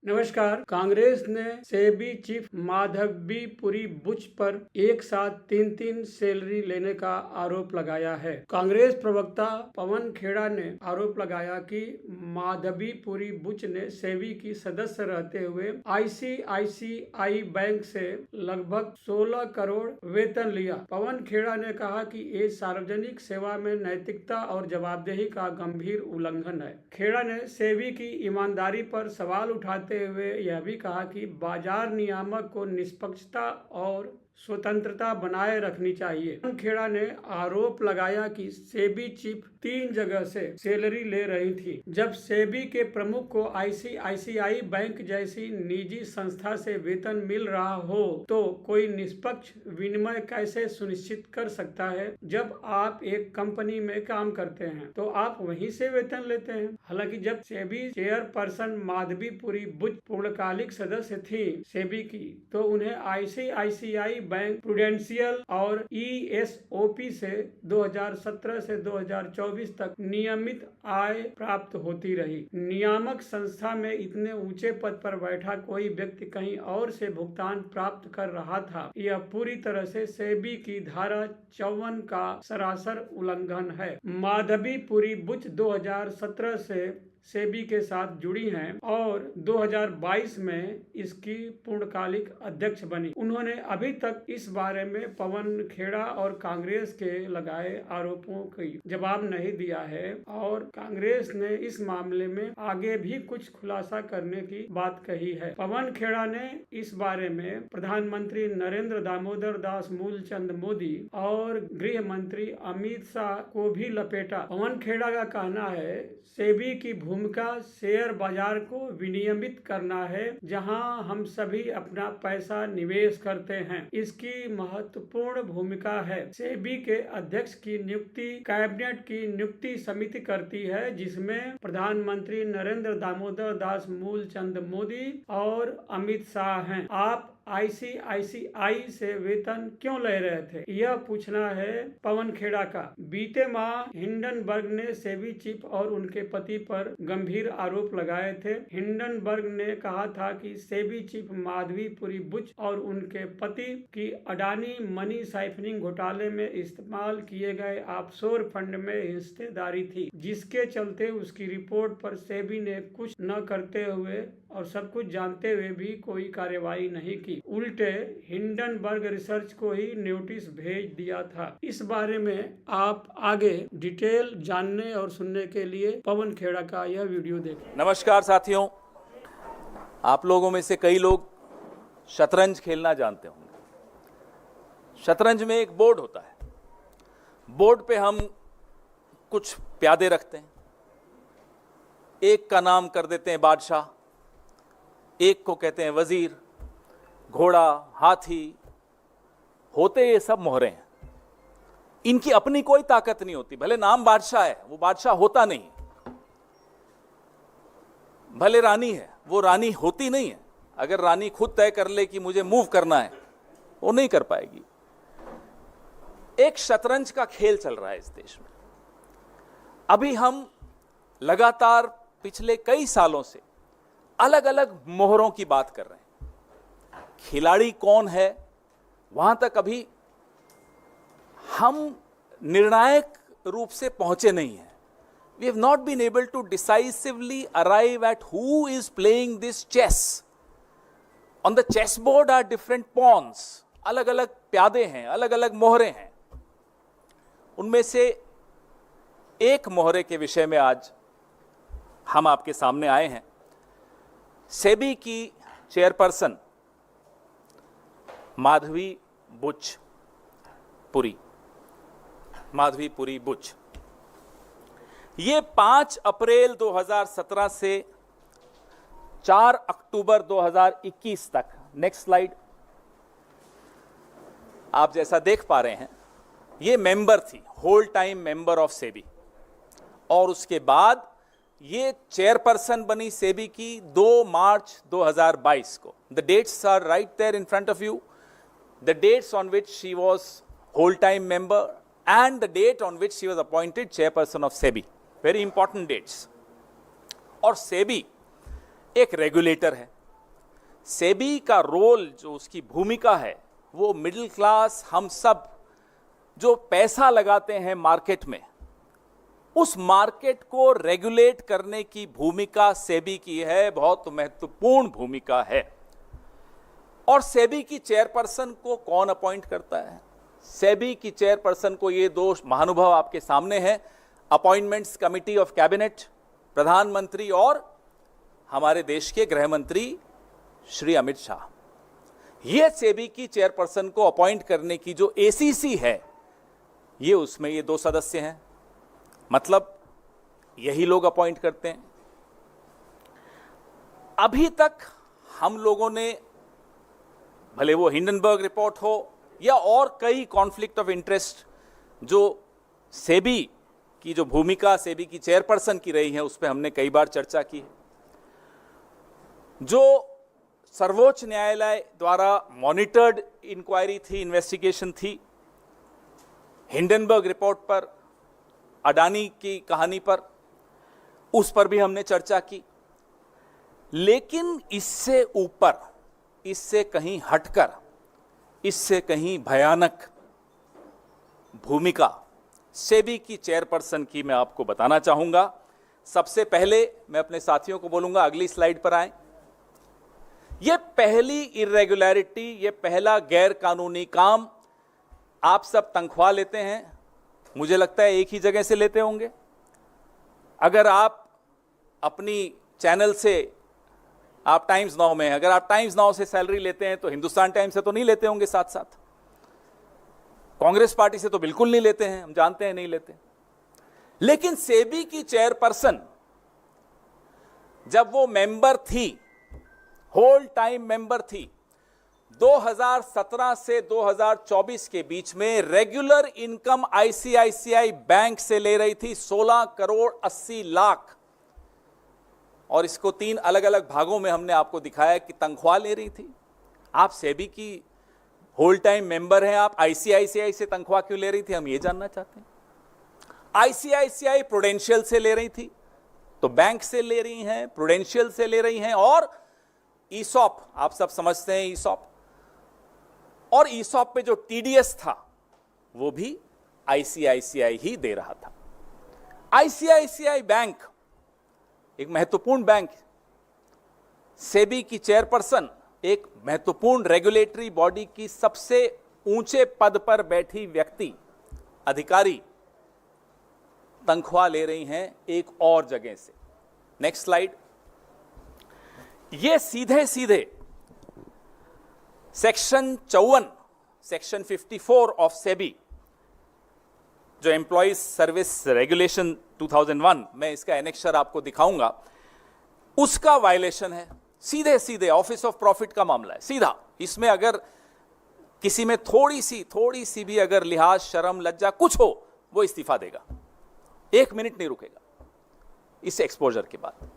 नमस्कार। कांग्रेस ने सेबी चीफ माधवीपुरी बुच पर एक साथ तीन सैलरी लेने का आरोप लगाया है। कांग्रेस प्रवक्ता पवन खेड़ा ने आरोप लगाया कि माधवीपुरी बुच ने सेबी की सदस्य रहते हुए आईसीआईसीआई बैंक से लगभग 16 करोड़ वेतन लिया। पवन खेड़ा ने कहा कि ये सार्वजनिक सेवा में नैतिकता और जवाबदेही का गंभीर उल्लंघन है। खेड़ा ने सेबी की ईमानदारी पर सवाल उठाते हुए यह भी कहा कि बाजार नियामक को निष्पक्षता और स्वतंत्रता बनाए रखनी चाहिए। खेड़ा ने आरोप लगाया कि सेबी चीफ 3 जगह से सैलरी ले रही थी। जब सेबी के प्रमुख को आईसीआईसीआई बैंक जैसी निजी संस्था से वेतन मिल रहा हो तो कोई निष्पक्ष विनिमय कैसे सुनिश्चित कर सकता है? जब आप एक कंपनी में काम करते हैं तो आप वहीं से वेतन लेते हैं। हालांकि जब सेबी चेयरपर्सन माधवीपुरी बुच पूर्णकालिक सदस्य थी सेबी की, तो उन्हें आईसीआईसीआई बैंक, प्रूडेंशियल और ईएसओपी से 2017 से 2024 तक नियमित आय प्राप्त होती रही। नियामक संस्था में इतने ऊंचे पद पर बैठा कोई व्यक्ति कहीं और से भुगतान प्राप्त कर रहा था। यह पूरी तरह से सेबी की धारा 54 का सरासर उल्लंघन है। माधवीपुरी बुच 2017 से सेबी के साथ जुड़ी हैं और 2022 में इसकी पूर्णकालिक अध्यक्ष बनी। उन्होंने अभी तक इस बारे में पवन खेड़ा और कांग्रेस के लगाए आरोपों की जवाब नहीं दिया है और कांग्रेस ने इस मामले में आगे भी कुछ खुलासा करने की बात कही है। पवन खेड़ा ने इस बारे में प्रधानमंत्री नरेंद्र दामोदर दास मूलचंद मोदी और गृह मंत्री अमित शाह को भी लपेटा। पवन खेड़ा का कहना है सेबी की भूमिका शेयर बाजार को विनियमित करना है, जहां हम सभी अपना पैसा निवेश करते हैं। इसकी महत्वपूर्ण भूमिका है। सेबी के अध्यक्ष की नियुक्ति कैबिनेट की नियुक्ति समिति करती है, जिसमें प्रधानमंत्री नरेंद्र दामोदर दास मूलचंद मोदी और अमित शाह हैं। आप आईसीआईसीआई से वेतन क्यों ले रहे थे? यह पूछना है पवन खेड़ा का। बीते माह हिंडनबर्ग ने सेबी चीफ और उनके पति पर गंभीर आरोप लगाए थे। हिंडनबर्ग ने कहा था कि सेबी चीफ माधवीपुरी बुच और उनके पति की अडानी मनी साइफनिंग घोटाले में इस्तेमाल किए गए ऑफशोर फंड में हिस्सेदारी थी, जिसके चलते उसकी रिपोर्ट पर सेबी ने कुछ न करते हुए और सब कुछ जानते हुए भी कोई कार्रवाई नहीं की। उल्टे हिंडनबर्ग रिसर्च को ही नोटिस भेज दिया था। इस बारे में आप आगे डिटेल जानने और सुनने के लिए पवन खेड़ा का यह वीडियो देखें। नमस्कार साथियों, आप लोगों में से कई लोग शतरंज खेलना जानते होंगे। शतरंज में एक बोर्ड होता है। बोर्ड पे हम कुछ प्यादे रखते हैं। एक का नाम कर देते हैं बादशाह, एक को कहते हैं वजीर, घोड़ा, हाथी, होते ये सब मोहरे हैं। इनकी अपनी कोई ताकत नहीं होती। भले नाम बादशाह है, वो बादशाह होता नहीं। भले रानी है, वो रानी होती नहीं है। अगर रानी खुद तय कर ले कि मुझे मूव करना है, वो नहीं कर पाएगी। एक शतरंज का खेल चल रहा है इस देश में। अभी हम लगातार पिछले कई सालों से अलग अलग मोहरों की बात कर रहे हैं। खिलाड़ी कौन है, वहां तक अभी हम निर्णायक रूप से पहुंचे नहीं हैं। We have not been able to decisively arrive at who is playing this chess. On the chessboard are different pawns. अलग अलग प्यादे हैं, अलग अलग मोहरे हैं। उनमें से एक मोहरे के विषय में आज हम आपके सामने आए हैं। सेबी की चेयरपर्सन माधवीपुरी बुच, ये 5 अप्रैल 2017 से 4 अक्टूबर 2021 तक, नेक्स्ट स्लाइड, आप जैसा देख पा रहे हैं, ये मेंबर थी, whole time member of SEBI. और उसके बाद ये चेयरपर्सन बनी सेबी की 2 मार्च 2022 को। The dates are right there in front of you, the dates on which she was whole time member and the date on which she was appointed chairperson of SEBI. Very important dates. और SEBI एक regulator है, सेबी का role, जो उसकी भूमिका है, वो middle class, हम सब जो पैसा लगाते हैं मार्केट में, उस मार्केट को रेगुलेट करने की भूमिका सेबी की है, बहुत महत्वपूर्ण भूमिका है। और सेबी की चेयरपर्सन को कौन अपॉइंट करता है? सेबी की चेयरपर्सन को, ये दो महानुभाव आपके सामने हैं, अपॉइंटमेंट्स कमिटी ऑफ कैबिनेट, प्रधानमंत्री और हमारे देश के गृह मंत्री श्री अमित शाह। ये सेबी की चेयरपर्सन को अपॉइंट करने की जो एसीसी है, ये उसमें ये 2 सदस्य हैं, मतलब यही लोग अपॉइंट करते हैं। अभी तक हम लोगों ने, भले वो हिंडनबर्ग रिपोर्ट हो या और कई कॉन्फ्लिक्ट ऑफ इंटरेस्ट जो सेबी की जो भूमिका सेबी की चेयरपर्सन की रही है, उस पर हमने कई बार चर्चा की है। जो सर्वोच्च न्यायालय द्वारा मॉनिटर्ड इंक्वायरी थी, इन्वेस्टिगेशन थी, हिंडनबर्ग रिपोर्ट पर, अडानी की कहानी पर, उस पर भी हमने चर्चा की। लेकिन इससे ऊपर, इससे कहीं हटकर, इससे कहीं भयानक भूमिका सेबी की चेयरपर्सन की मैं आपको बताना चाहूंगा। सबसे पहले मैं अपने साथियों को बोलूंगा, अगली स्लाइड पर आएं। यह पहली इरेगुलरिटी, यह पहला गैर कानूनी काम, आप सब तनख्वाह लेते हैं, मुझे लगता है एक ही जगह से लेते होंगे। अगर आप अपनी चैनल से, आप टाइम्स नाउ में, अगर आप टाइम्स नाउ से सैलरी लेते हैं तो हिंदुस्तान टाइम्स से तो नहीं लेते होंगे साथ साथ। कांग्रेस पार्टी से तो बिल्कुल नहीं लेते हैं, हम जानते हैं नहीं लेते। लेकिन सेबी की चेयरपर्सन जब वो मेंबर थी, होल टाइम मेंबर थी, 2017 से 2024 के बीच में रेगुलर इनकम आईसीआईसीआई बैंक से ले रही थी 16 करोड़ 80 लाख। और इसको 3 अलग अलग भागों में हमने आपको दिखाया कि तनख्वाह ले रही थी। आप सेबी की होल टाइम मेंबर हैं, आप आईसीआईसीआई से तनख्वाह क्यों ले रही थी, हम ये जानना चाहते हैं। आईसीआईसीआई प्रूडेंशियल से ले रही थी, तो बैंक से ले रही हैं, प्रूडेंशियल से ले रही हैं, और ईसॉप, आप सब समझते हैं ईसॉप, और ईसॉप पे जो टीडीएस था वो भी आईसीआईसीआई ही दे रहा था। आईसीआईसीआई बैंक एक महत्वपूर्ण बैंक, सेबी की चेयरपर्सन एक महत्वपूर्ण रेगुलेटरी बॉडी की सबसे ऊंचे पद पर बैठी व्यक्ति, अधिकारी, तनख्वाह ले रही हैं एक और जगह से। Next slide. ये सीधे सीधे सेक्शन 54, सेक्शन 54 ऑफ सेबी, जो एम्प्लॉइज सर्विस रेगुलेशन 2001, मैं इसका एनेक्सर आपको दिखाऊंगा, उसका वायलेशन है। सीधे सीधे ऑफिस ऑफ प्रॉफिट का मामला है, सीधा। इसमें अगर किसी में थोड़ी सी भी अगर लिहाज, शर्म, लज्जा कुछ हो, वो इस्तीफा देगा, 1 मिनट नहीं रुकेगा इस एक्सपोजर के बाद।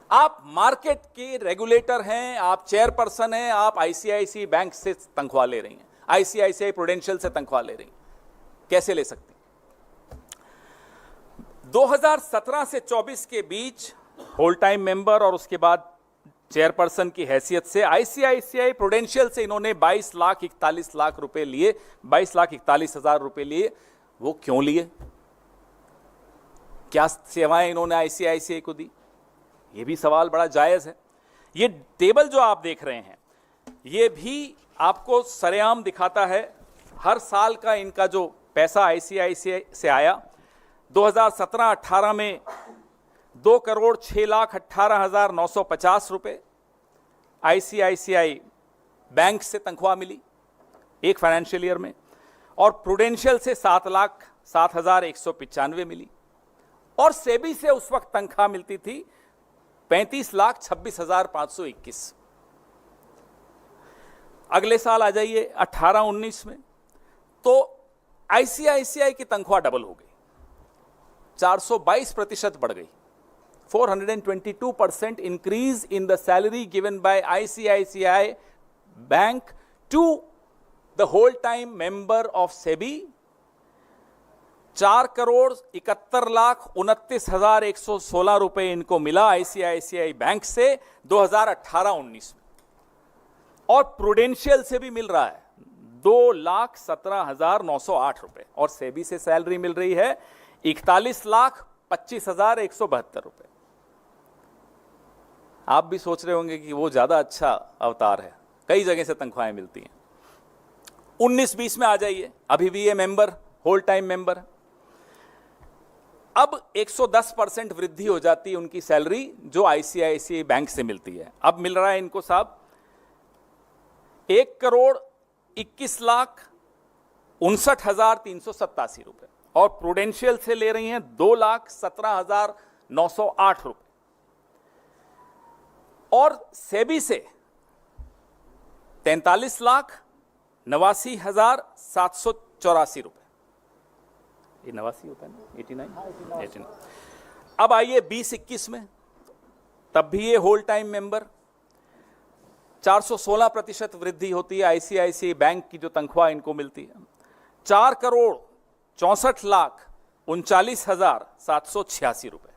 आप मार्केट के रेगुलेटर हैं, आप चेयरपर्सन हैं, आप आईसीआईसीआई बैंक से तनख्वाह ले रही हैं, आईसीआईसीआई प्रूडेंशियल से तनख्वाह ले रही हैं, कैसे ले सकती? 2017 से 24 के बीच होल टाइम मेंबर और उसके बाद चेयरपर्सन की हैसियत से आईसीआईसीआई प्रूडेंशियल से इन्होंने 22,41,00,000 रुपए लिए, 22,41,000 रुपए लिए। वो क्यों लिए? क्या सेवाएं इन्होंने आईसीआईसीआई को दी? ये भी सवाल बड़ा जायज है। ये टेबल जो आप देख रहे हैं, ये भी आपको सरेआम दिखाता है हर साल का इनका जो पैसा आईसीआईसीआई से आया। 2017-18 में 2,06,18,950 रुपए आईसीआईसीआई बैंक से तनख्वाह मिली एक फाइनेंशियल ईयर में, और प्रूडेंशियल से 7,07,195 मिली, और सेबी से उस वक्त तनख्वाह मिलती थी 35,26,521। अगले साल आ जाइए 18-19 में, तो आईसीआईसीआई की तनख्वाह डबल हो गई, 422% बढ़ गई, 422% increase in the salary given by ICICI Bank to the whole time member of SEBI। 4,71,29,116 रुपए इनको मिला आईसीआईसीआई बैंक से 2018-19 में। और प्रूडेंशियल से भी मिल रहा है 2,17,908 रुपए, और सेबी से सैलरी मिल रही है 41,25,172 रुपए। आप भी सोच रहे होंगे कि वो ज्यादा अच्छा अवतार है, कई जगह से तनख्वाहें मिलती हैं। 19-20 में आ जाइए, अभी भी ये मेंबर होल टाइम मेंबर है। अब 110% वृद्धि हो जाती है उनकी सैलरी जो आईसीआईसीआई बैंक से मिलती है। अब मिल रहा है इनको साहब 1,21,59,387 रुपए, और प्रूडेंशियल से ले रही हैं 2,17,908 रुपए, और सेबी से 43,89,784 रुपए। ये 89 होता है ना, 89। अब आइए 20-21 में, तब भी ये होल टाइम मेंबर 416% वृद्धि होती है। आईसीआईसीआई बैंक की जो तनख्वाह इनको मिलती है 4,64,39,786 रुपए,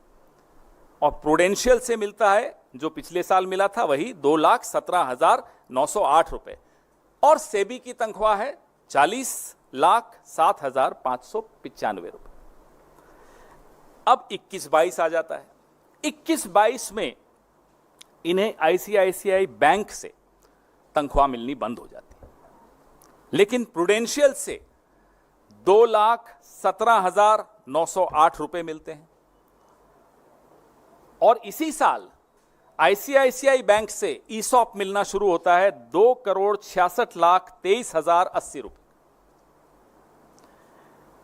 और प्रूडेंशियल से मिलता है जो पिछले साल मिला था वही 2,17,908 रुपए, और सेबी की तनख्वाह है 40,07,595 रुपए। अब 21-22 आ जाता है। 21-22 में इन्हें आईसीआईसीआई बैंक से तनख्वाह मिलनी बंद हो जाती है, लेकिन प्रूडेंशियल से 2,17,908 रुपए मिलते हैं, और इसी साल आईसीआईसीआई बैंक से ईसॉप मिलना शुरू होता है 2,66,23,080 रुपए।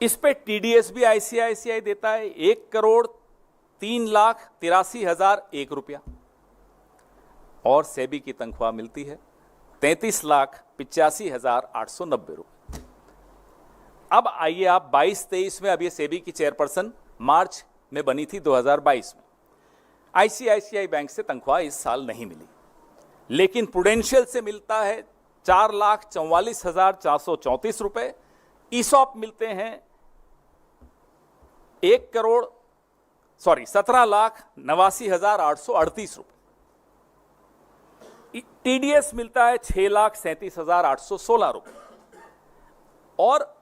इस पे टीडीएस भी आईसीआईसीआई देता है 1,03,83,001 रुपया, और सेबी की तनख्वाह मिलती है 33,85,890 रुपए। अब आइए आप 22-23 में, अब ये सेबी की चेयरपर्सन मार्च में बनी थी 2022 में। आईसीआईसीआई बैंक से तनख्वाह इस साल नहीं मिली, लेकिन प्रूडेंशियल से मिलता है 4,44,434 रुपए। ईसॉप मिलते हैं 17,89,838 रुपए। टीडीएस मिलता है 6,37,816 रुपए, और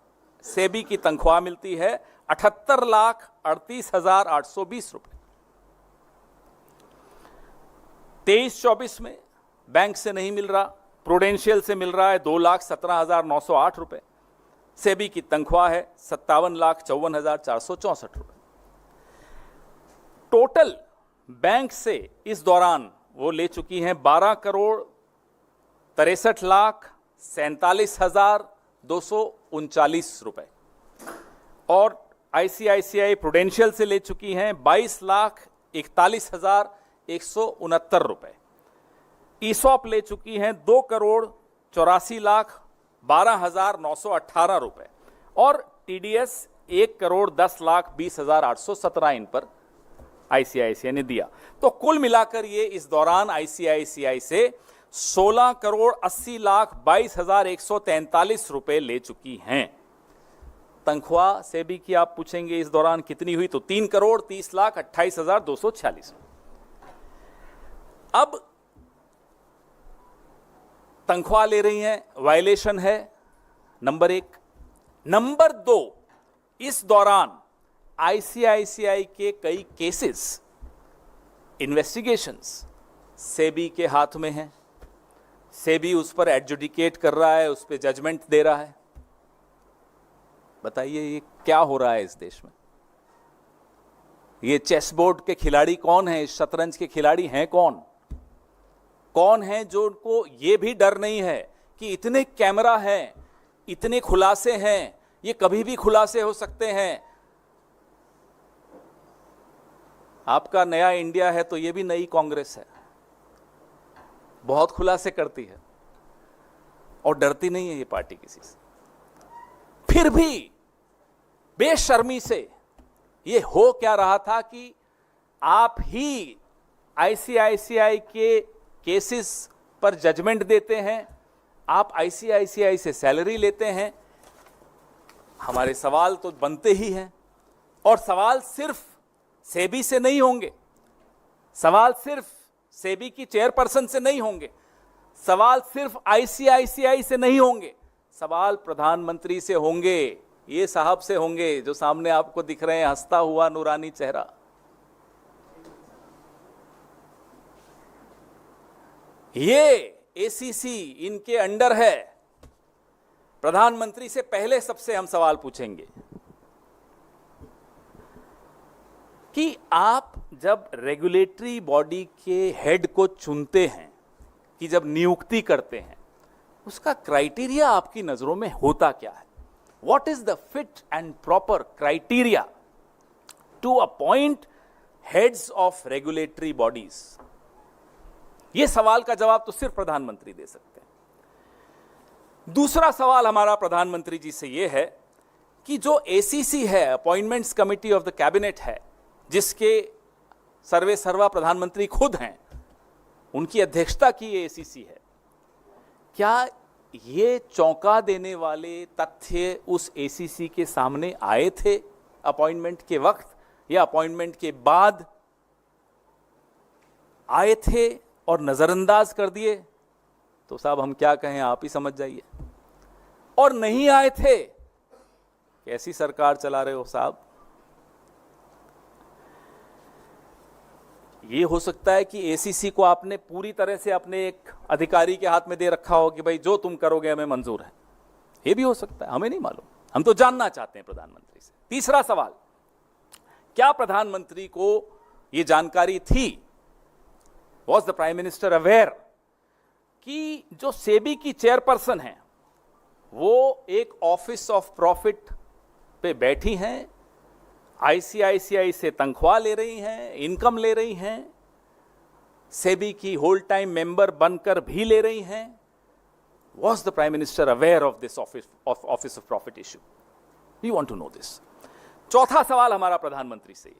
सेबी की तनख्वाह मिलती है 78,38,820 रुपए। 23-24 में बैंक से नहीं मिल रहा, प्रूडेंशियल से मिल रहा है 2,17,908 रुपए। सेबी की तनख्वाह है 57,54,464 रुपए। टोटल बैंक से इस दौरान वो ले चुकी हैं 12,63,47,239 रुपए, और आईसीआईसीआई प्रूडेंशियल से ले चुकी हैं 22,41,169 रुपए। ईसॉप ले चुकी हैं 2,84,12,918 रुपए, और टीडीएस 1,10,20,817 इन पर आईसीआईसीआई ने दिया। तो कुल मिलाकर ये इस दौरान आईसीआईसीआई से 16,80,22,143 रुपए ले चुकी हैं। तनख्वाह सेबी की आप पूछेंगे इस दौरान कितनी हुई, तो 3,30,28,246। अब तनख्वाह ले रही हैं, वायलेशन है नंबर 1। नंबर 2, इस दौरान आईसीआईसीआई के कई केसेस, इन्वेस्टिगेशंस सेबी के हाथ में हैं। सेबी उस पर एडजुडिकेट कर रहा है, उस पर जजमेंट दे रहा है। बताइए ये क्या हो रहा है इस देश में? ये चेस बोर्ड के खिलाड़ी कौन है? इस शतरंज के खिलाड़ी हैं कौन? कौन है जो उनको ये भी डर नहीं है कि इतने कैमरा हैं, इतने खुलासे हैं, ये कभी भी खुलासे हो सकते हैं। आपका नया इंडिया है तो ये भी नई कांग्रेस है, बहुत खुलासे करती है और डरती नहीं है ये पार्टी किसी से। फिर भी बेशर्मी से ये हो क्या रहा था कि आप ही आईसीआईसीआई के केसेस पर जजमेंट देते हैं, आप आईसीआईसीआई से सैलरी लेते हैं। हमारे सवाल तो बनते ही हैं, और सवाल सिर्फ सेबी से नहीं होंगे, सवाल सिर्फ सेबी की चेयरपर्सन से नहीं होंगे, सवाल सिर्फ आईसीआईसीआई से नहीं होंगे, सवाल प्रधानमंत्री से होंगे, ये साहब से होंगे जो सामने आपको दिख रहे हैं, हंसता हुआ नूरानी चेहरा। ये एसीसी इनके अंडर है। प्रधानमंत्री से पहले सबसे हम सवाल पूछेंगे कि आप जब रेगुलेटरी बॉडी के हेड को चुनते हैं, कि जब नियुक्ति करते हैं, उसका क्राइटेरिया आपकी नजरों में होता क्या है? What is the fit and proper criteria to appoint heads of regulatory bodies? यह सवाल का जवाब तो सिर्फ प्रधानमंत्री दे सकते हैं। दूसरा सवाल हमारा प्रधानमंत्री जी से यह है कि जो एसीसी है, appointments committee of the cabinet है, जिसके सर्वे सर्वा प्रधानमंत्री खुद हैं, उनकी अध्यक्षता की ये एसीसी है, क्या ये चौंका देने वाले तथ्य उस एसीसी के सामने आए थे अपॉइंटमेंट के वक्त या अपॉइंटमेंट के बाद आए थे और नजरअंदाज कर दिए? तो साहब हम क्या कहें, आप ही समझ जाइए। और नहीं आए थे, कैसी सरकार चला रहे हो साहब? ये हो सकता है कि एसीसी को आपने पूरी तरह से अपने एक अधिकारी के हाथ में दे रखा हो कि भाई जो तुम करोगे हमें मंजूर है। ये भी हो सकता है, हमें नहीं मालूम। हम तो जानना चाहते हैं प्रधानमंत्री से। तीसरा सवाल, क्या प्रधानमंत्री को यह जानकारी थी, was the prime minister aware, कि जो सेबी की चेयरपर्सन है वो एक ऑफिस ऑफ प्रॉफिट पे बैठी हैं, आईसीआईसीआई से तनख्वाह ले रही हैं, इनकम ले रही हैं, सेबी की होल टाइम मेंबर बनकर भी ले रही हैं? Was the prime minister aware of this office of profit issue? We want to know this. चौथा सवाल हमारा प्रधानमंत्री से,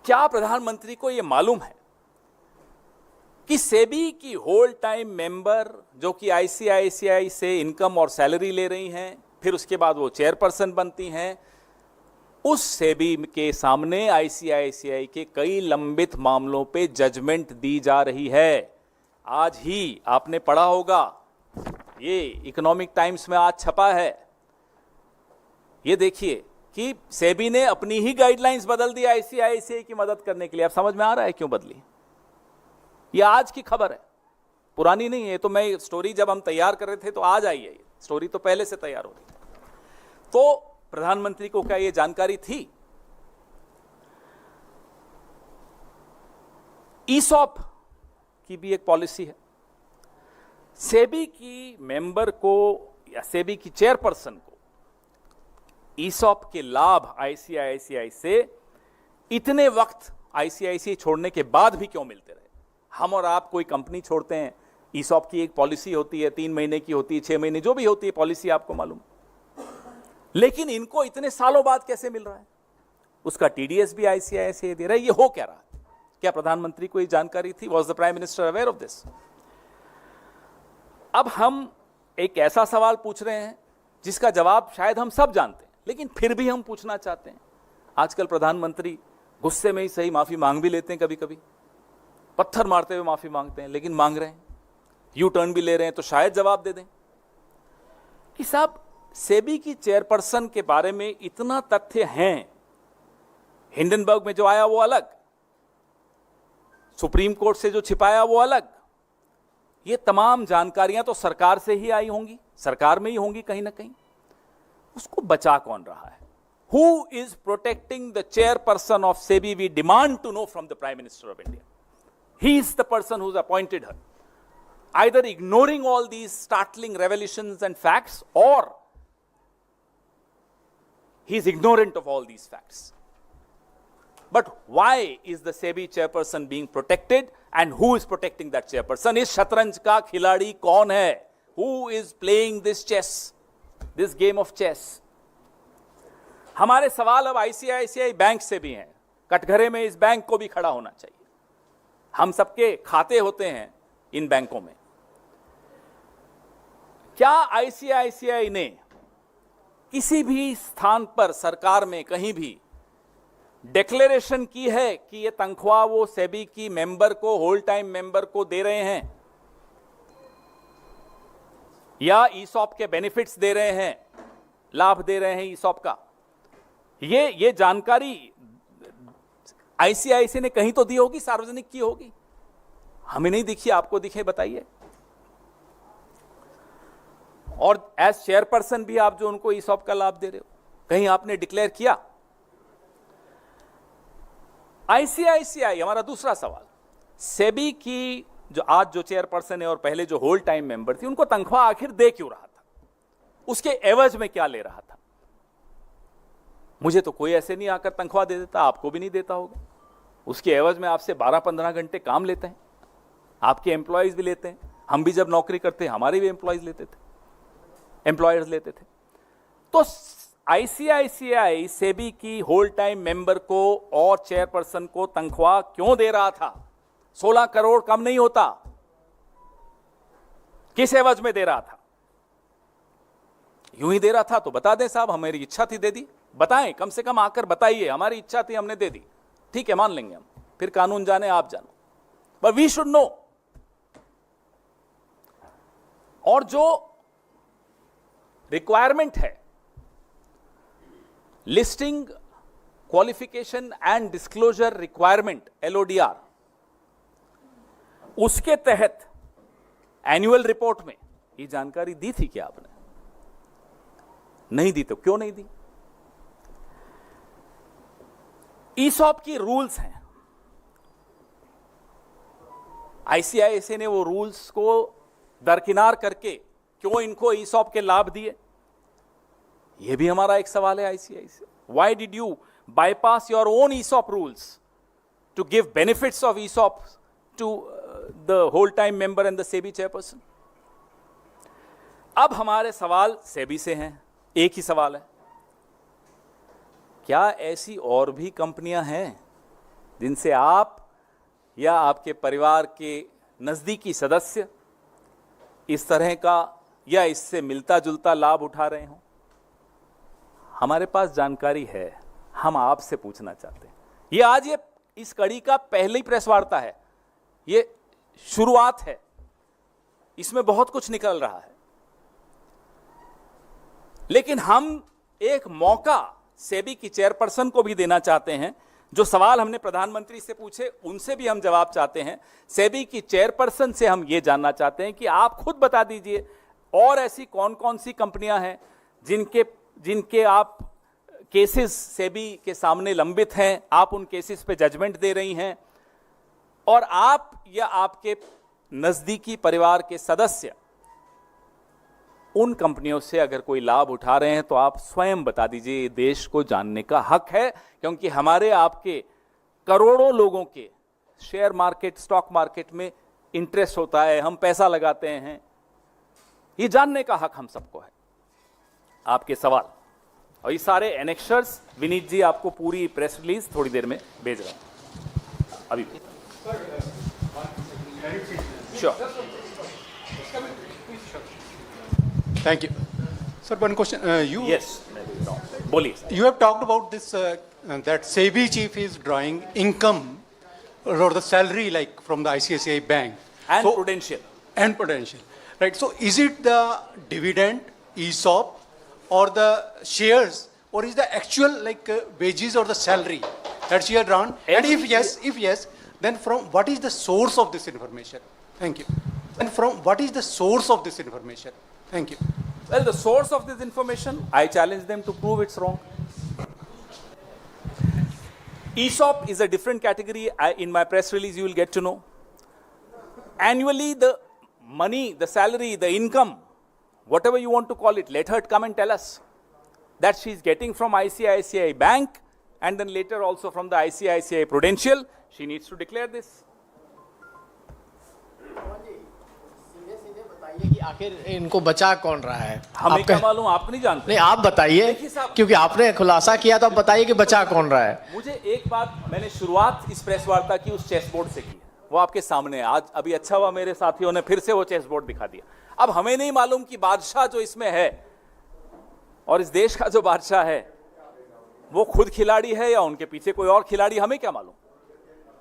क्या प्रधानमंत्री को यह मालूम है कि सेबी की होल टाइम मेंबर जो कि आईसीआईसीआई से इनकम और सैलरी ले रही हैं, फिर उसके बाद वो चेयरपर्सन बनती हैं, उस सेबी के सामने आईसीआईसीआई के कई लंबित मामलों पे जजमेंट दी जा रही है? आज ही आपने पढ़ा होगा, ये इकोनॉमिक टाइम्स में आज छपा है, ये देखिए कि सेबी ने अपनी ही गाइडलाइंस बदल दी आईसीआईसीआई की मदद करने के लिए। अब समझ में आ रहा है क्यों बदली? ये आज की खबर है, पुरानी नहीं है। तो मैं स्टोरी जब हम तैयार कर रहे थे तो आज आई है, ये स्टोरी तो पहले से तैयार हो रही थी। तो प्रधानमंत्री को क्या यह जानकारी थी? ईसॉप की भी एक पॉलिसी है, सेबी की मेंबर को या सेबी की चेयरपर्सन को ईसॉप के लाभ आईसीआईसीआई से इतने वक्त आईसीआईसीआई छोड़ने के बाद भी क्यों मिलते रहे? हम और आप कोई कंपनी छोड़ते हैं, ईसॉप की एक पॉलिसी होती है, 3 महीने की होती है, 6 महीने, जो भी होती है पॉलिसी, आपको मालूम, लेकिन इनको इतने सालों बाद कैसे मिल रहा है? उसका टीडीएस भी आईसीआईसीआई दे रहा है। ये हो क्या रहा है? क्या प्रधानमंत्री को ये जानकारी थी? Was the prime minister aware of this? अब हम एक ऐसा सवाल पूछ रहे हैं जिसका जवाब शायद हम सब जानते हैं, लेकिन फिर भी हम पूछना चाहते हैं। आजकल प्रधानमंत्री गुस्से में ही सही माफी मांग भी लेते हैं, कभी कभी पत्थर मारते हुए माफी मांगते हैं, लेकिन मांग रहे हैं, यू टर्न भी ले रहे हैं, तो शायद जवाब दे दें कि साहब सेबी की चेयरपर्सन के बारे में इतना तथ्य हैं, हिंडनबर्ग में जो आया वो अलग, सुप्रीम कोर्ट से जो छिपाया वो अलग, ये तमाम जानकारियां तो सरकार से ही आई होंगी, सरकार में ही होंगी कहीं ना कहीं। उसको बचा कौन रहा है? Who is protecting the chairperson of SEBI? We demand to know from the prime minister of India. He is the person who's appointed her, either ignoring all these startling revelations and facts, or he is ignorant of all these facts. But why is the SEBI chairperson being protected, and who is protecting that chairperson? इस शतरंज का खिलाड़ी कौन है? Who is playing this chess, this game of chess? हमारे सवाल अब ICICI bank से भी हैं। कटघरे में इस बैंक को भी खड़ा होना चाहिए। हम सबके खाते होते हैं इन बैंकों में। क्या आईसीआईसीआई ने किसी भी स्थान पर, सरकार में कहीं भी डिक्लेरेशन की है कि ये तनख्वाह वो सेबी की मेंबर को, होल टाइम मेंबर को दे रहे हैं या ईसॉप के बेनिफिट्स दे रहे हैं, लाभ दे रहे हैं ईसॉप का, ये जानकारी आईसीआईसी ने कहीं तो दी होगी, सार्वजनिक की होगी। हमें नहीं दिखी, आपको दिखे, बताइए। और एज चेयरपर्सन भी आप जो उनको ईसॉप का लाभ दे रहे हो, कहीं आपने डिक्लेयर किया? आईसीआईसीआई, हमारा दूसरा सवाल, सेबी की जो आज जो चेयरपर्सन है और पहले जो होल टाइम मेंबर थी, उनको तनख्वाह आखिर दे क्यों रहा था? उसके एवज में क्या ले रहा था? मुझे तो कोई ऐसे नहीं आकर तनख्वाह दे देता, आपको भी नहीं देता होगा। उसके एवज में आपसे 12-15 घंटे काम लेते हैं, आपके एम्प्लॉयज भी लेते हैं। हम भी जब नौकरी करते हैं हमारे भी एम्प्लॉयज लेते थे, एम्प्लॉयर्स लेते थे। तो आईसीआईसीआई सेबी की होल टाइम मेंबर को और चेयरपर्सन को तनख्वाह क्यों दे रहा था? 16 करोड़ कम नहीं होता। किस एवज में दे रहा था? यूं ही दे रहा था तो बता दें साहब, हमारी इच्छा थी दे दी, बताएं, कम से कम आकर बताइए हमारी इच्छा थी हमने दे दी, ठीक है मान लेंगे हम, फिर कानून जाने आप जानो, बट वी शुड नो। और जो रिक्वायरमेंट है listing qualification and disclosure requirement, LODR, उसके तहत एनुअल रिपोर्ट में ये जानकारी दी थी क्या आपने? नहीं दी तो क्यों नहीं दी? ईसॉप की रूल्स हैं, आईसीआईसी ने वो रूल्स को दरकिनार करके क्यों इनको ईसॉप के लाभ दिए? यह भी हमारा एक सवाल है ICICI. Why did you bypass your own ESOP rules to give benefits of ESOP to the whole time member and the SEBI chairperson? अब हमारे सवाल सेबी से हैं, एक ही सवाल है, क्या ऐसी और भी कंपनियां हैं जिनसे आप या आपके परिवार के नजदीकी सदस्य इस तरह का या इससे मिलता जुलता लाभ उठा रहे हो? हमारे पास जानकारी है, हम आपसे पूछना चाहते हैं। ये आज ये इस कड़ी का पहली प्रेस वार्ता है, ये शुरुआत है, इसमें बहुत कुछ निकल रहा है, लेकिन हम एक मौका सेबी की चेयरपर्सन को भी देना चाहते हैं। जो सवाल हमने प्रधानमंत्री से पूछे उनसे भी हम जवाब चाहते हैं। सेबी की चेयरपर्सन से हम ये जानना चाहते हैं कि आप खुद बता दीजिए और ऐसी कौन कौन सी कंपनियां हैं जिनके आप केसेस सेबी के सामने लंबित हैं, आप उन केसेस पे जजमेंट दे रही हैं, और आप या आपके नजदीकी परिवार के सदस्य उन कंपनियों से अगर कोई लाभ उठा रहे हैं तो आप स्वयं बता दीजिए। ये देश को जानने का हक है, क्योंकि हमारे आपके करोड़ों लोगों के शेयर मार्केट, स्टॉक मार्केट में इंटरेस्ट होता है, हम पैसा लगाते हैं, ये जानने का हक हम सबको है। आपके सवाल और ये सारे एनेक्शर्स विनीत जी आपको पूरी प्रेस रिलीज थोड़ी देर में भेज रहे हैं अभी। Sure. Thank you. Sir, one question. Yes. बोलिए। You have talked about this, that SEBI chief is drawing income or the salary like from the ICICI Bank. And So- Prudential. And Prudential. Right. So is it the dividend, ESOP, or the shares, or is the actual like wages or the salary that she had drawn? And if yes, then from what is the source of this information? Thank you. And from what is the source of this information? Thank you. Well, the source of this information, I challenge them to prove it's wrong. ESOP is a different category. In my press release, you will get to know. Annually, the money, the salary, the income, whatever you want to call it, let her come and tell us that she's getting from ICICI Bank and then later also from the ICICI Prudential. She needs to declare this. कि आखिर इनको बचा कौन रहा है? हमें क्या मालूम, आप नहीं जानते? नहीं, आप बताइए, देखिए साहब, क्योंकि आपने खुलासा किया तो आप बताइए कि बचा कौन रहा है। मुझे एक बात, मैंने शुरुआत इस प्रेस वार्ता की उस चेस बोर्ड से की, वो आपके सामने है। आज अभी अच्छा हुआ मेरे साथियों ने फिर से वो चेस बोर्ड दिखा दिया। अब हमें नहीं मालूम कि बादशाह जो इसमें है और इस देश का जो बादशाह है वो खुद खिलाड़ी है या उनके पीछे कोई और खिलाड़ी, हमें क्या मालूम।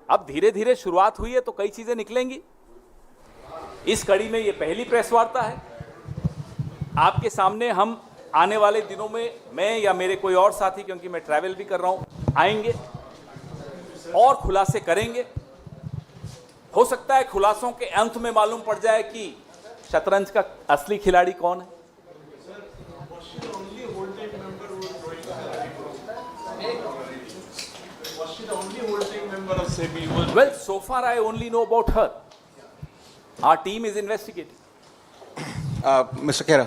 अब धीरे धीरे शुरुआत हुई है तो कई चीजें निकलेंगी। इस कड़ी में ये पहली प्रेस वार्ता है। आपके सामने हम आने वाले दिनों में, मैं या मेरे कोई और साथी, क्योंकि मैं ट्रैवल भी कर रहा हूं, आएंगे और खुलासे करेंगे। हो सकता है खुलासों के अंत में मालूम पड़ जाए कि शतरंज का असली खिलाड़ी कौन है। Well, so far I only know about her. Our team is investigating. Mr. Khera,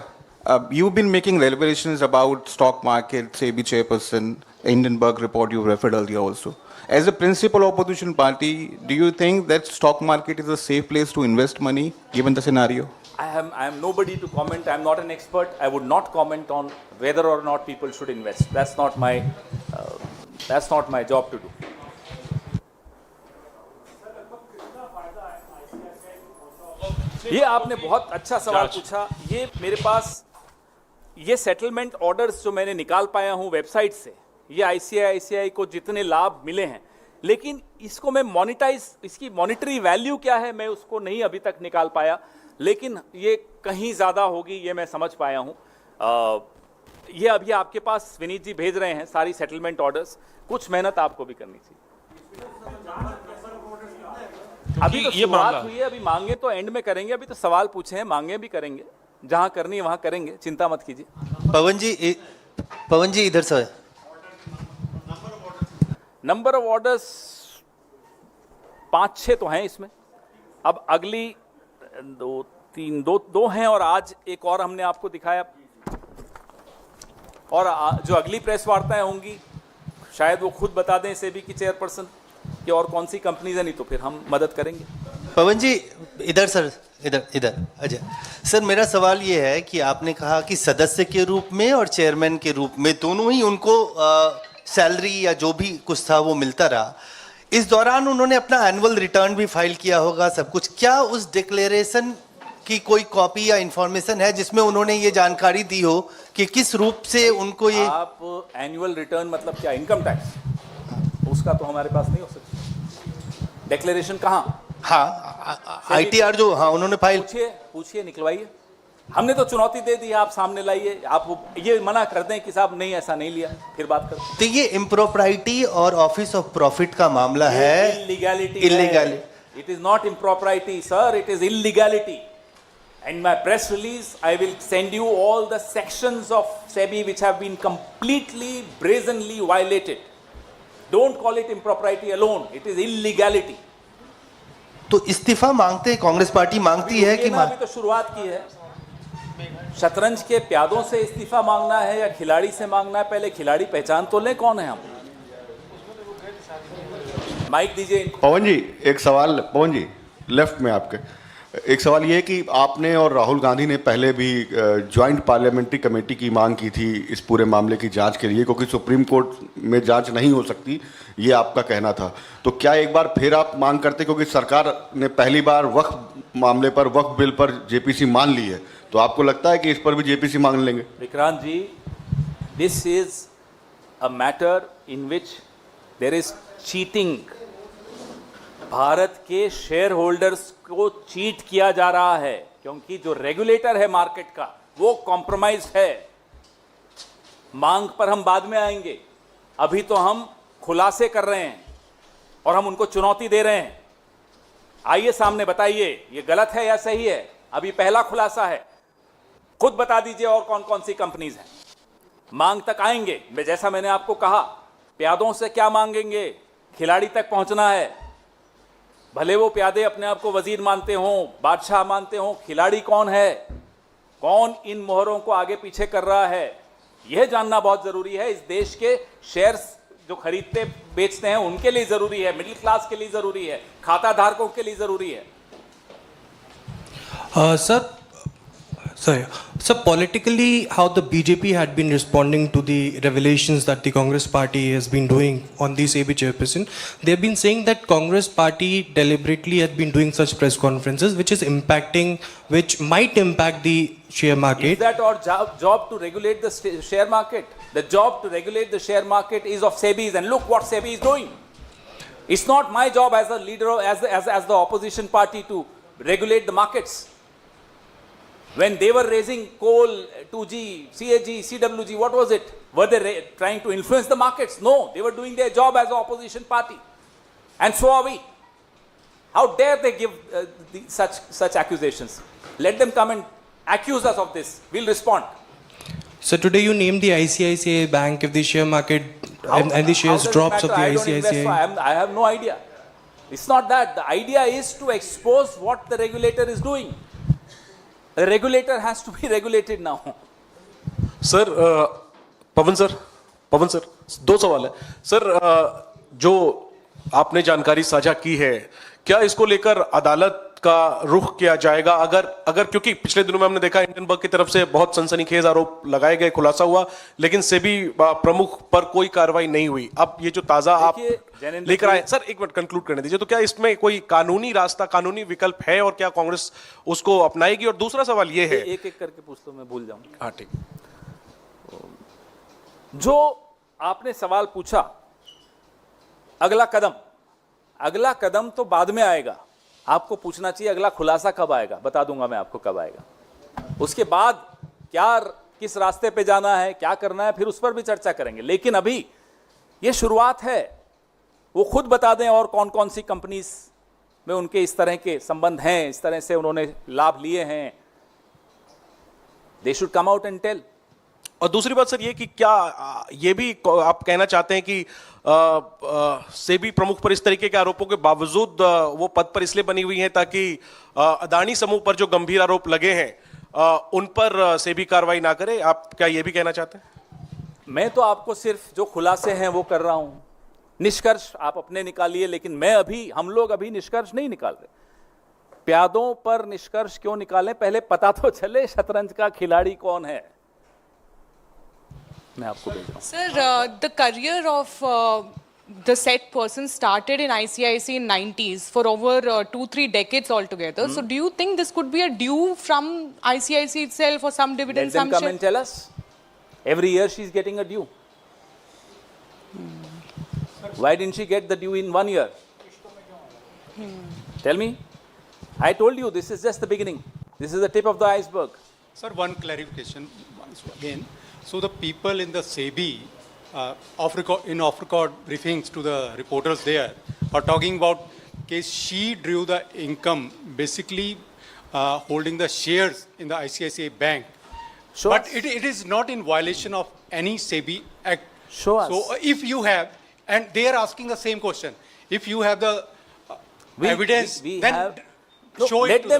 you've been making revelations about stock market, SEBI chairperson, Hindenburg report you referred earlier also. As a principal opposition party, do you think that stock market is a safe place to invest money given the scenario? I am nobody to comment. I am not an expert. I would not comment on whether or not people should invest. That's not my job to do. ये आपने बहुत अच्छा सवाल पूछा। ये मेरे पास ये settlement orders जो मैंने निकाल पाया हूं वेबसाइट से, ये आईसीआईसीआई को जितने लाभ मिले हैं, लेकिन इसको मैं इसकी मॉनिटरी वैल्यू क्या है मैं उसको नहीं अभी तक निकाल पाया, लेकिन ये कहीं ज़्यादा होगी ये मैं समझ पाया हूँ। ये अभी आपके पास विनीत जी भेज रहे हैं सारी सेटलमेंट ऑर्डर्स, कुछ मेहनत आपको भी करनी चाहिए। अभी तो शुरुआत हुई है, अभी मांगे तो एंड में करेंगे, अभी तो सवाल पूछे हैं, मांगे भी करेंगे, जहां करनी है वहां करेंगे, चिंता मत कीजिए। पवन जी इधर से। नंबर ऑफ ऑर्डर्स 5-6 तो हैं इसमें। अब अगली दो हैं और आज एक और हमने आपको दिखाया, और जो अगली प्रेस वार्ताएं होंगी शायद वो खुद बता दें सेबी की चेयरपर्सन कि और कौन सी कंपनीज है, नहीं तो फिर हम मदद करेंगे। पवन जी इधर सर, इधर अजय सर, मेरा सवाल ये है कि आपने कहा कि सदस्य के रूप में और चेयरमैन के रूप में दोनों ही उनको सैलरी या जो भी कुछ था वो मिलता रहा। इस दौरान उन्होंने अपना एनुअल रिटर्न भी फाइल किया होगा सब कुछ। क्या उस डिक्लेरेशन की कोई कॉपी या इंफॉर्मेशन है जिसमें उन्होंने ये जानकारी दी हो कि किस रूप से उनको ये। आप एनुअल रिटर्न मतलब क्या, इनकम टैक्स? उसका तो हमारे पास नहीं हो सकता। डिक्लेरेशन कहाँ? हाँ आईटीआर जो, हाँ उन्होंने फाइल। पूछिए निकलवाइए। हमने तो चुनौती दे दी, आप सामने लाइए। आप ये मना कर दें कि साहब नहीं ऐसा नहीं लिया, फिर बात करते हैं। तो ये इम्प्रोप्राइटी और ऑफिस ऑफ प्रॉफिट का मामला है। Illegality. It is not impropriety sir, it is illegality. In my press release, I will send you all the sections of SEBI which have been completely, brazenly violated. Don't call it impropriety alone. It is illegality. तो इस्तीफा मांगते हैं, Congress party मांगती है कि अभी तो शुरुआत की है। शतरंज के प्यादों से इस्तीफा मांगना है या खिलाड़ी से मांगना है? पहले खिलाड़ी पहचान तो लें कौन है हम। माइक दीजिए इनको। पवन जी एक सवाल, पवन जी लेफ्ट में आपके एक सवाल ये है कि आपने और राहुल गांधी ने पहले भी ज्वाइंट पार्लियामेंट्री कमेटी की मांग की थी इस पूरे मामले की जांच के लिए, क्योंकि सुप्रीम कोर्ट में जांच नहीं हो सकती ये आपका कहना था। तो क्या एक बार फिर आप मांग करते, क्योंकि सरकार ने पहली बार वक्फ मामले पर, वक्फ बिल पर जेपीसी मान ली है, तो आपको लगता है कि इस पर भी जेपीसी मांग लेंगे? Vikrant ji, this is a matter in which there is cheating. Bharat के शेयर होल्डर्स को चीट किया जा रहा है, क्योंकि जो रेगुलेटर है मार्केट का वो कॉम्प्रोमाइज है। मांग पर हम बाद में आएंगे, अभी तो हम खुलासे कर रहे हैं और हम उनको चुनौती दे रहे हैं। आइए सामने बताइए ये गलत है या सही है। अभी पहला खुलासा है, खुद बता दीजिए और कौन कौन सी कंपनीज हैं। मांग तक आएंगे, जैसा मैंने आपको कहा, प्यादों से क्या मांगेंगे, खिलाड़ी तक पहुंचना है। भले वो प्यादे अपने आप को वजीर मानते हों, बादशाह मानते हों, खिलाड़ी कौन है, कौन इन मोहरों को आगे पीछे कर रहा है, यह जानना बहुत जरूरी है। इस देश के शेयर्स जो खरीदते बेचते हैं उनके लिए जरूरी है, मिडिल क्लास के लिए जरूरी है, खाता धारकों के लिए जरूरी है। Sir Sorry. So politically, how the BJP had been responding to the revelations that the Congress party has been doing on the SEBI chairperson, they've been saying that Congress party deliberately had been doing such press conferences, which might impact the share market. Is that our job to regulate the share market? The job to regulate the share market is of SEBI's, and look what SEBI is doing. It's not my job as a leader, as the opposition party to regulate the markets. When they were raising coal, 2G, CAG, CWG, what was it? Were they trying to influence the markets? No, they were doing their job as an opposition party. And so are we. How dare they give such accusations? Let them come and accuse us of this. We'll respond. So today you named the ICICI Bank. If the share market and the shares drops of the ICICI, I have no idea. It's not that. The idea is to expose what the regulator is doing. The regulator has to be regulated now. Sir Pawan sir दो सवाल है sir. जो आपने जानकारी साझा की है, क्या इसको लेकर अदालत का रुख किया जाएगा? अगर क्योंकि पिछले दिनों में हमने देखा हिंडनबर्ग की तरफ से बहुत सनसनीखेज आरोप लगाए गए, खुलासा हुआ, लेकिन सेबी प्रमुख पर कोई कार्रवाई नहीं हुई। अब ये जो ताजा आप लेकर आए, सर एक मिनट कंक्लूड करने दीजिए, तो क्या इसमें कोई कानूनी रास्ता, कानूनी विकल्प है और क्या कांग्रेस उसको अपनाएगी? और दूसरा सवाल ये है, एक एक करके पूछ लो, मैं भूल जाऊंगा। हाँ ठीक। जो आपने सवाल पूछा, अगला कदम तो बाद में आएगा। आपको पूछना चाहिए अगला खुलासा कब आएगा, बता दूंगा मैं आपको कब आएगा। उसके बाद किस रास्ते पे जाना है, क्या करना है, फिर उस पर भी चर्चा करेंगे। लेकिन अभी ये शुरुआत है, वो खुद बता दें और कौन कौन सी कंपनीज में उनके इस तरह के संबंध हैं, इस तरह से उन्होंने लाभ लिए हैं। They should come out and tell. और दूसरी बात सर ये कि क्या ये भी आप कहना चाहते हैं कि सेबी प्रमुख पर इस तरीके के आरोपों के बावजूद वो पद पर इसलिए बनी हुई हैं ताकि अदानी समूह पर जो गंभीर आरोप लगे हैं उन पर सेबी कार्रवाई ना करे? आप क्या ये भी कहना चाहते हैं? मैं तो आपको सिर्फ जो खुलासे हैं वो कर रहा हूं, निष्कर्ष आप अपने निकालिए, लेकिन हम लोग अभी निष्कर्ष नहीं निकाल रहे। प्यादों पर निष्कर्ष क्यों निकालें? पहले पता तो चले शतरंज का खिलाड़ी कौन है। मैं आपको भेज रहा हूं। Sir, the career of the said person started in ICICI in 90s for over 2-3 decades altogether. So do you think this could be a due from ICICI itself or some dividend? Let them come and tell us. Every year she is getting a due. Why didn't she get the due in 1 year? Tell me. I told you this is just the beginning. This is the tip of the iceberg. Sir, one clarification once again. So the people in the SEBI, in off-record briefings to the reporters there, are talking about case she drew the income, basically holding the shares in the ICICI Bank. Show But us. it is not in violation of any SEBI act. Show us. So if you have, and they are asking the same question, if you have the evidence, then No, show it to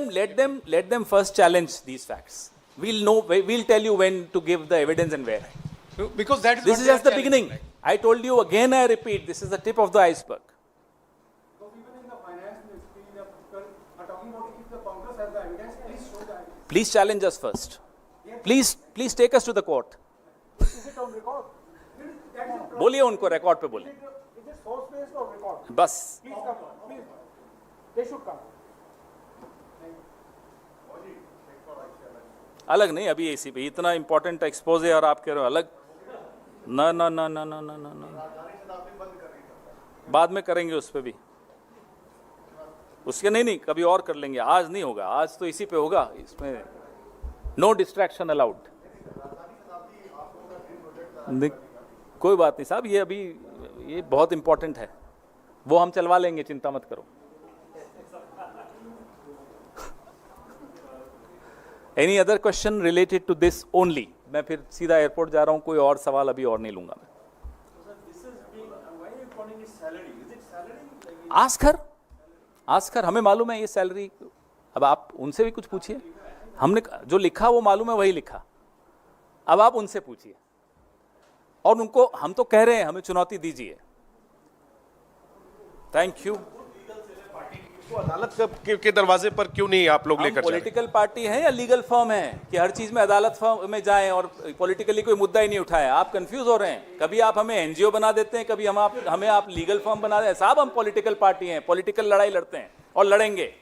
let them first challenge these facts. We'll tell you when to give the evidence and where. because that is This what is they are just the challenging, beginning. right? I told you again, I repeat, this is the tip of the iceberg. Please challenge us first. Please take us to the court. बोलिए उनको, record पे बोलिए बस। अलग नहीं, अभी AC पे इतना इंपॉर्टेंट एक्सपोज है और आप कह रहे हो अलग। ना ना ना ना ना ना ना ना, बाद में करेंगे उस पर भी, उसके नहीं कभी और कर लेंगे, आज नहीं होगा, आज तो इसी पे होगा। इसमें नो डिस्ट्रैक्शन अलाउड। कोई बात नहीं साहब, ये बहुत इंपॉर्टेंट है, वो हम चलवा लेंगे, चिंता मत करो। Any other question related to this only? मैं फिर सीधा एयरपोर्ट जा रहा हूं, कोई और सवाल अभी और नहीं लूंगा मैं। आस्कर हमें मालूम है ये सैलरी। अब आप उनसे भी कुछ पूछिए, हमने जो लिखा वो मालूम है, वही लिखा। अब आप उनसे पूछिए, और उनको हम तो कह रहे हैं हमें चुनौती दीजिए। Thank you. अदालत के दरवाजे पर क्यों नहीं आप लोग लेकर जा रहे? पॉलिटिकल पार्टी है या लीगल फर्म है कि हर चीज में अदालत फर्म में जाएं और पॉलिटिकली कोई मुद्दा ही नहीं उठाएं? आप कंफ्यूज हो रहे हैं। कभी आप हमें एनजीओ बना देते हैं, कभी हमें आप लीगल फर्म बना देते हैं। साहब हम पॉलिटिकल पार्टी हैं, पॉलिटिकल लड़ाई लड़ते हैं और लड़ेंगे।